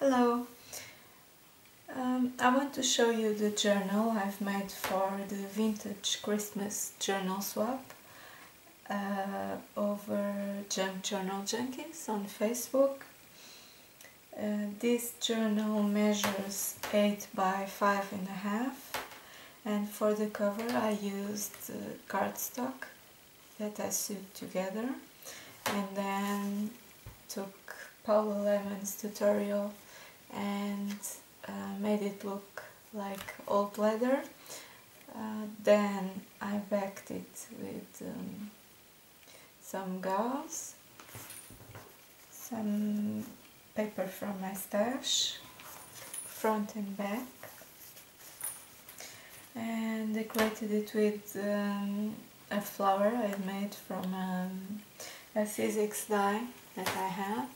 Hello. I want to show you the journal I've made for the vintage Christmas journal swap over Junk Journal Junkies on Facebook. This journal measures 8 by 5.5, and for the cover I used cardstock that I sewed together and then took Paula Lemon's tutorial and made it look like old leather. Then I backed it with some gauze, some paper from my stash, front and back, and decorated it with a flower I made from a physics die that I have,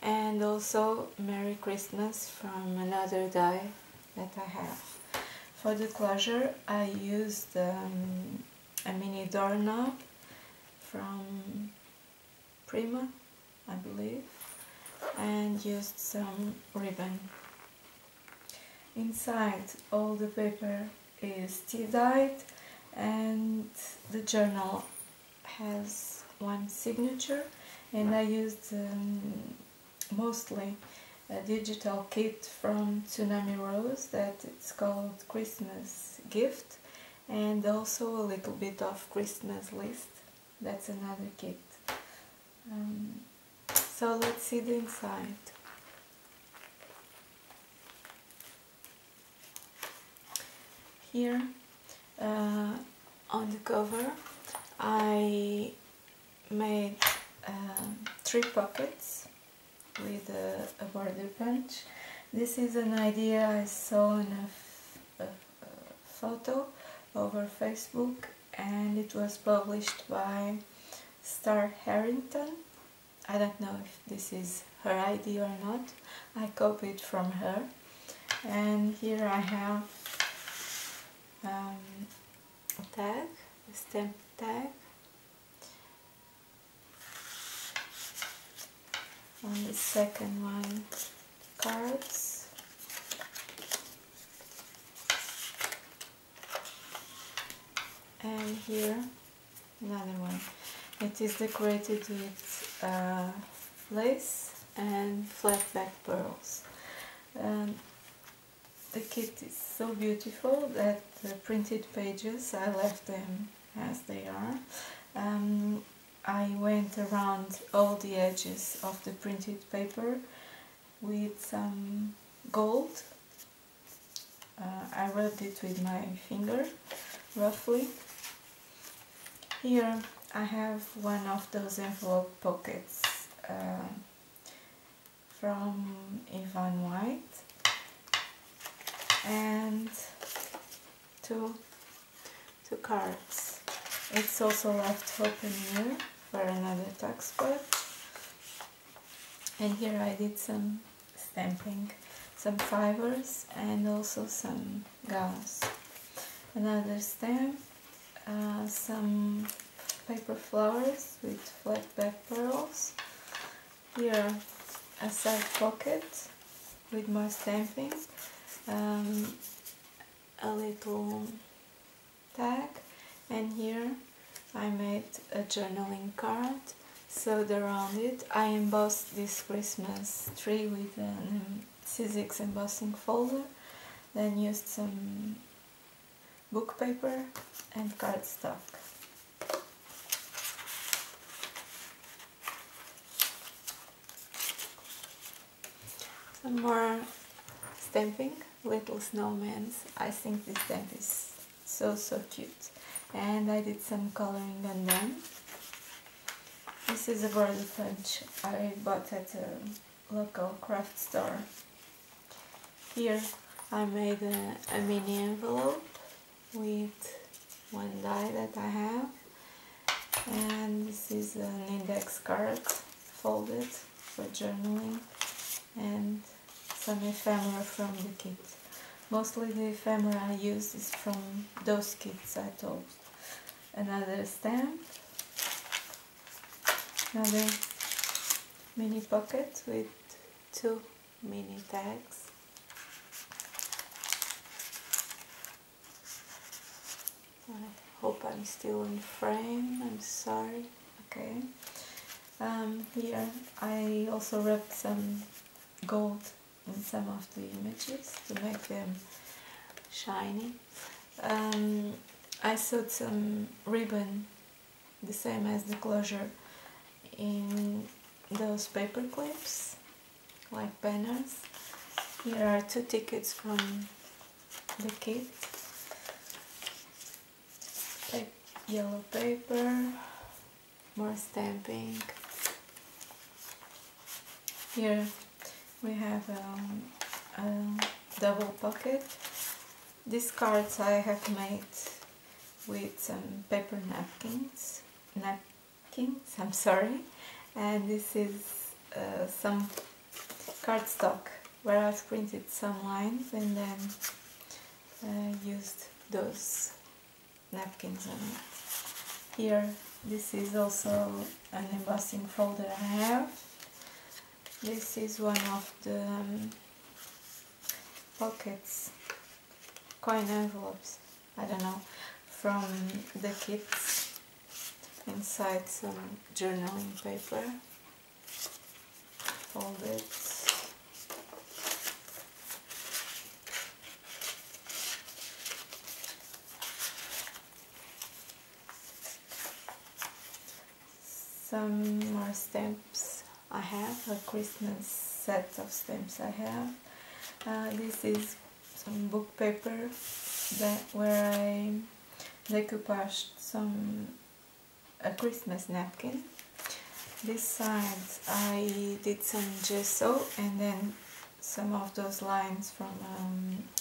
and also Merry Christmas from another die that I have. For the closure I used a mini doorknob from Prima, I believe, and used some ribbon. Inside all the paper is tea dyed, and the journal has one signature, and I used mostly a digital kit from Tsunami Rose that it's called Christmas Gift, and also a little bit of Christmas List, that's another kit. So let's see the inside. Here on the cover I made 3 pockets with a border punch. This is an idea I saw in a photo over Facebook, and it was published by Star Harrington. I don't know if this is her idea or not. I copied from her, and here I have a tag, a stamp tag. On the second one, cards, and here another one. It is decorated with lace and flat back pearls. The kit is so beautiful that the printed pages, I left them as they are. I went around all the edges of the printed paper with some gold. I rubbed it with my finger, roughly. Here I have one of those envelope pockets from Yvonne White, and two cards. It's also left open here for another tuck spot. And here I did some stamping, some fibers and also some gauze. Another stamp, some paper flowers with flat back pearls. Here a side pocket with more stamping, a little tag, and here I made a journaling card sewed around it. I embossed this Christmas tree with a Sizzix embossing folder, then used some book paper and cardstock. Some more stamping, little snowmans. I think this stamp is so cute. And I did some coloring on them. This is a border punch I bought at a local craft store. Here I made a mini envelope with one die that I have, and this is an index card folded for journaling, and some ephemera from the kit. Mostly the ephemera I used is from those kits I told. Another stamp, another mini pocket with 2 mini tags. I hope I'm still in frame, I'm sorry. Okay. Here I also rubbed some gold in some of the images to make them shiny. I sewed some ribbon, the same as the closure, in those paper clips, like banners. Here are 2 tickets from the kit. Yellow paper, more stamping. Here we have a double pocket. These cards I have made with some paper napkins, I'm sorry, and this is some cardstock where I've printed some lines and then used those napkins on it. Here, this is also an embossing folder I have. This is one of the pockets, coin envelopes, I don't know, from the kits, inside some journaling paper, folded. Some more stamps I have, a Christmas set of stamps I have. This is some book paper where I decoupaged a Christmas napkin. This side I did some gesso and then some of those lines from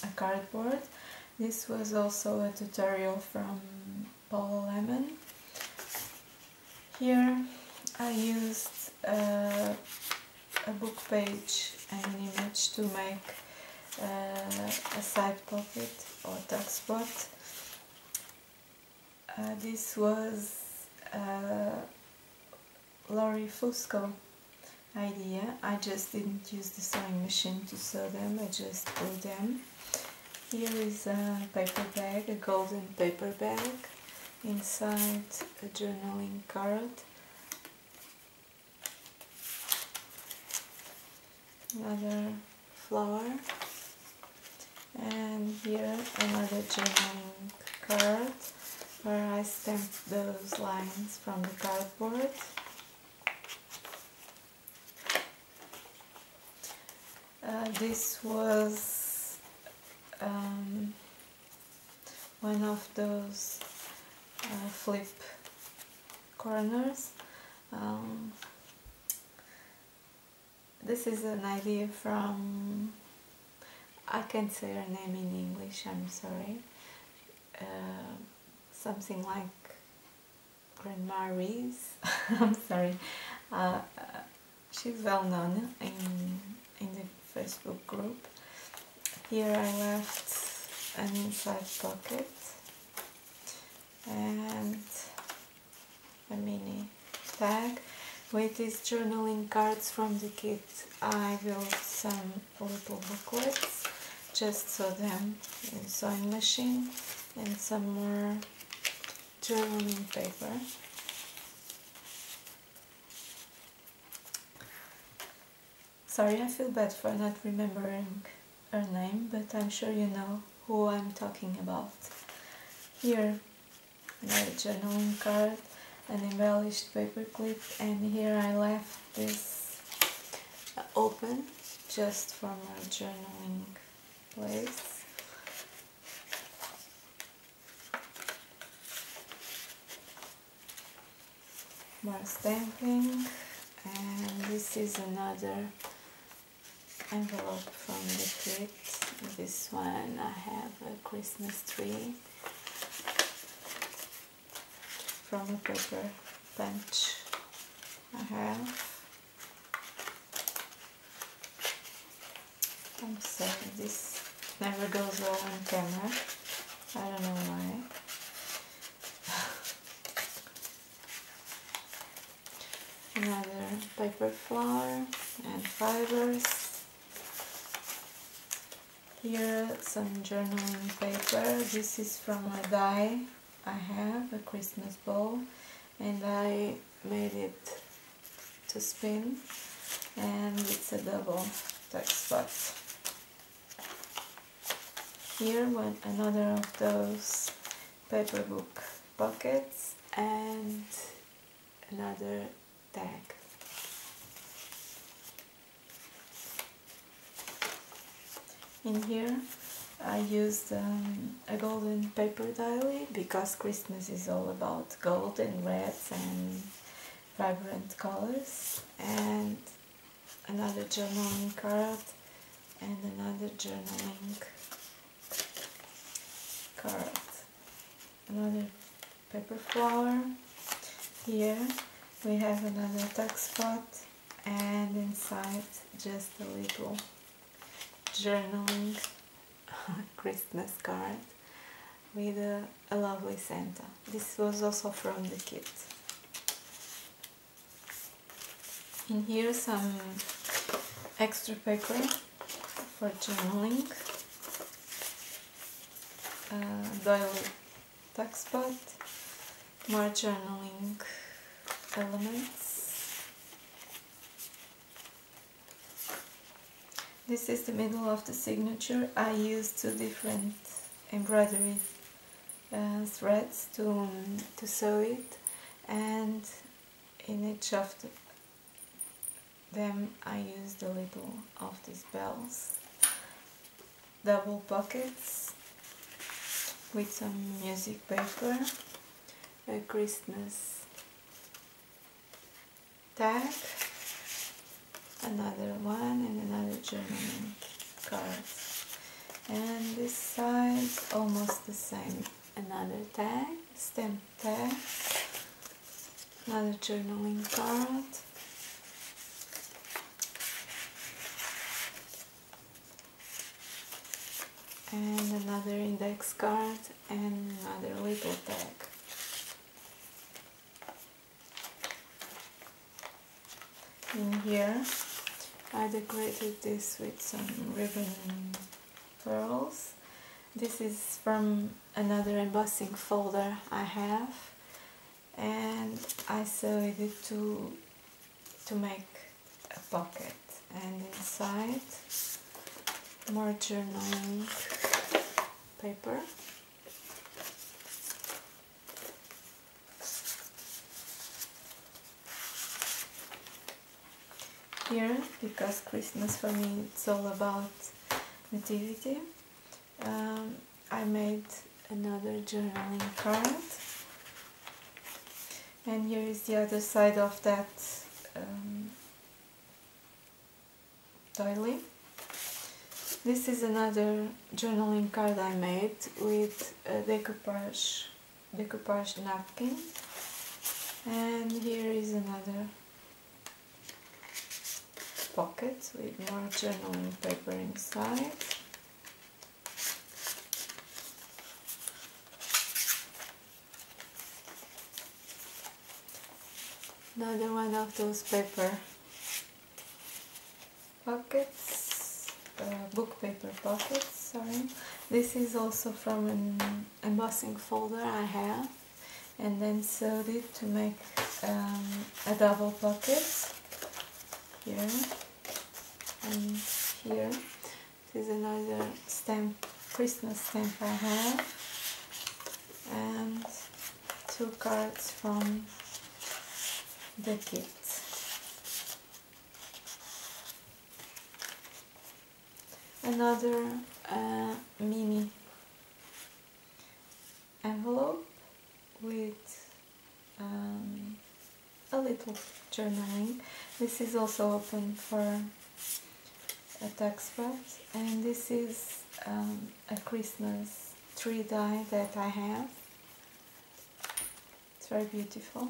a cardboard. This was also a tutorial from Paula Lemon. Here I used a book page and an image to make a side pocket or tuck spot. This was Lori Fusco idea. I just didn't use the sewing machine to sew them, I just glued them. Here is a paper bag, a golden paper bag. Inside a journaling card, another flower, and here another journaling card where I stamped those lines from the cardboard. This was one of those flip corners. This is an idea from, I can't say her name in English, I'm sorry, something like Grandma Reese. I'm sorry. She's well known in the Facebook group. Here I left an inside pocket and a mini tag. With these journaling cards from the kit I built some little booklets, just sew them in sewing machine, and some more journaling paper. Sorry, I feel bad for not remembering her name, but I'm sure you know who I'm talking about. Here, another journaling card, an embellished paper clip, and here I left this open just from our journaling place. More stamping, and this is another envelope from the kit. This one I have a Christmas tree from a paper bunch I have. I'm sorry, this never goes well on camera. I don't know why. Another paper flower and fibers. Here some journaling paper. This is from a die I have, a Christmas ball, and I made it to spin, and it's a double tuck spot. Here another of those paper book pockets and another tag. In here I used a golden paper diary because Christmas is all about gold and reds and vibrant colors, and another journaling card and another journaling card. Another paper flower. Here we have another tuck spot, and inside just a little journaling Christmas card with a lovely Santa. This was also from the kit. In here some extra paper for journaling, doily tuck spot, more journaling elements. This is the middle of the signature. I used two different embroidery threads to sew it, and in each of them I used a little of these bells. Double pockets with some music paper, a Christmas tag, another one, and another journaling card. And this side almost the same. Another tag, stamp tag, another journaling card, and another index card, and another little tag. In here I decorated this with some ribbon and pearls. This is from another embossing folder I have, and I sewed it to make a pocket, and inside more journaling paper. Here, because Christmas for me it's all about nativity, I made another journaling card, and here is the other side of that doily. This is another journaling card I made with a decoupage napkin, and here is another pocket with more journaling paper inside. Another one of those paper pockets, book paper pockets, sorry. This is also from an embossing folder I have, and then sewed it to make a double pocket. Here and here. This is another stamp, Christmas stamp I have, and two cards from the kit. Another mini envelope with a little journaling. This is also open for a tuck spot, and this is a Christmas tree die that I have. It's very beautiful.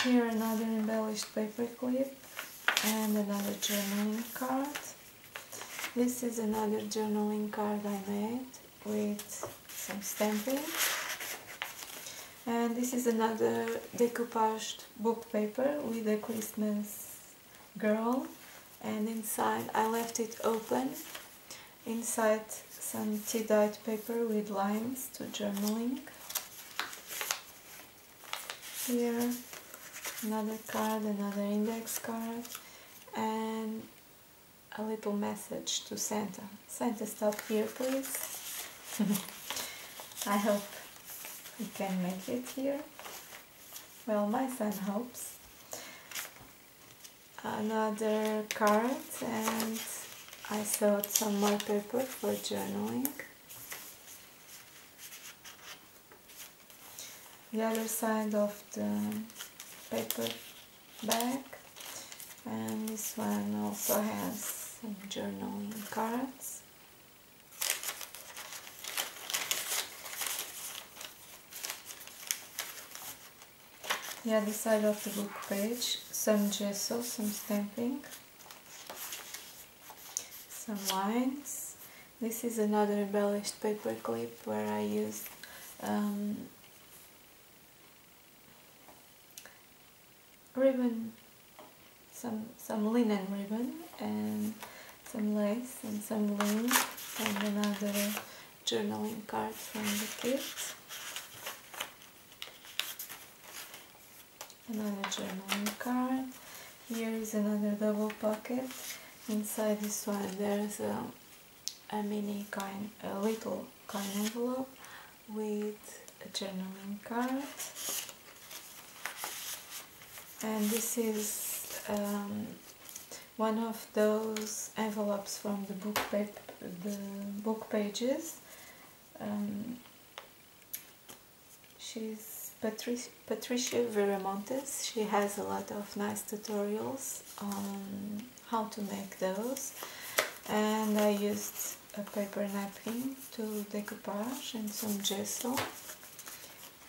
Here another embellished paper clip and another journaling card. This is another journaling card I made with some stamping. And this is another decoupaged book paper with a Christmas girl, and inside I left it open Inside some tea-dyed paper with lines to journaling. Here another card, another index card, and a little message to Santa. Santa, stop here please. I hope he can make it here. Well, my son hopes. Another card, and I sewed some more paper for journaling. The other side of the paper bag, and this one also has some journaling cards. The other side of the book page, some gesso, some stamping, some lines. This is another embellished paper clip where I used ribbon, some linen ribbon and some lace and some lint, and another journaling card from the kit. Another journaling card. Here is another double pocket. Inside this one there's a little coin envelope with a journaling card. And this is one of those envelopes from the book pages. She's Patricia Viramontes. She has a lot of nice tutorials on how to make those, and I used a paper napkin to decoupage and some gesso.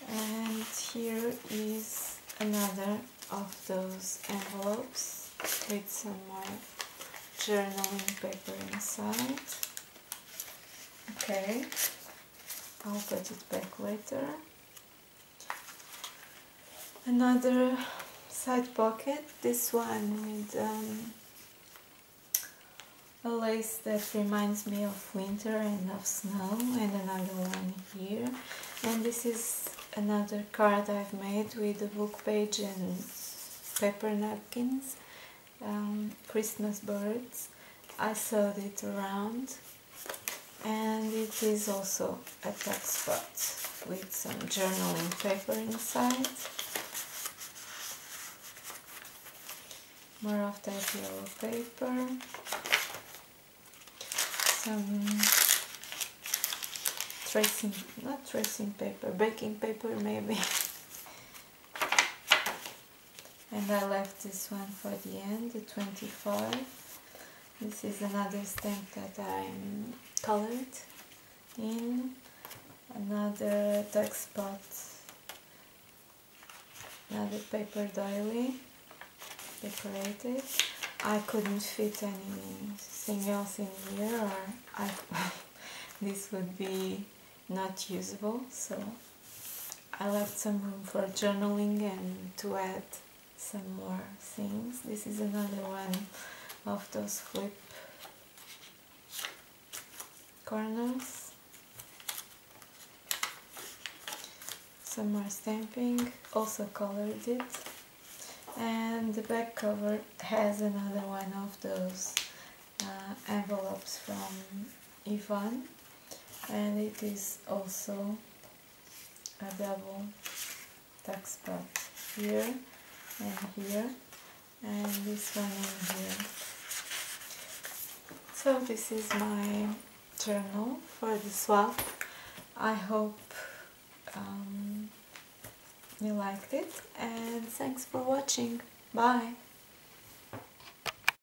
And here is another of those envelopes with some more journaling paper inside. Okay, I'll put it back later. Another side pocket, this one with a lace that reminds me of winter and of snow, and another one here. And this is another card I've made with a book page and paper napkins, Christmas birds. I sewed it around, and it is also a tuck spot with some journaling paper inside. More of that yellow paper, some baking paper maybe. And I left this one for the end, the 25. This is another stamp that I colored in. Another tuck spot, another paper doily. Decorated. I couldn't fit anything else in here, or this would be not usable, so I left some room for journaling and to add some more things. This is another one of those flip corners. Some more stamping, also colored it. And the back cover has another one of those envelopes from Yvonne, and it is also a double tuck spot here and here, and this one in here. So this is my journal for the swap. I hope you liked it, and thanks for watching. Bye!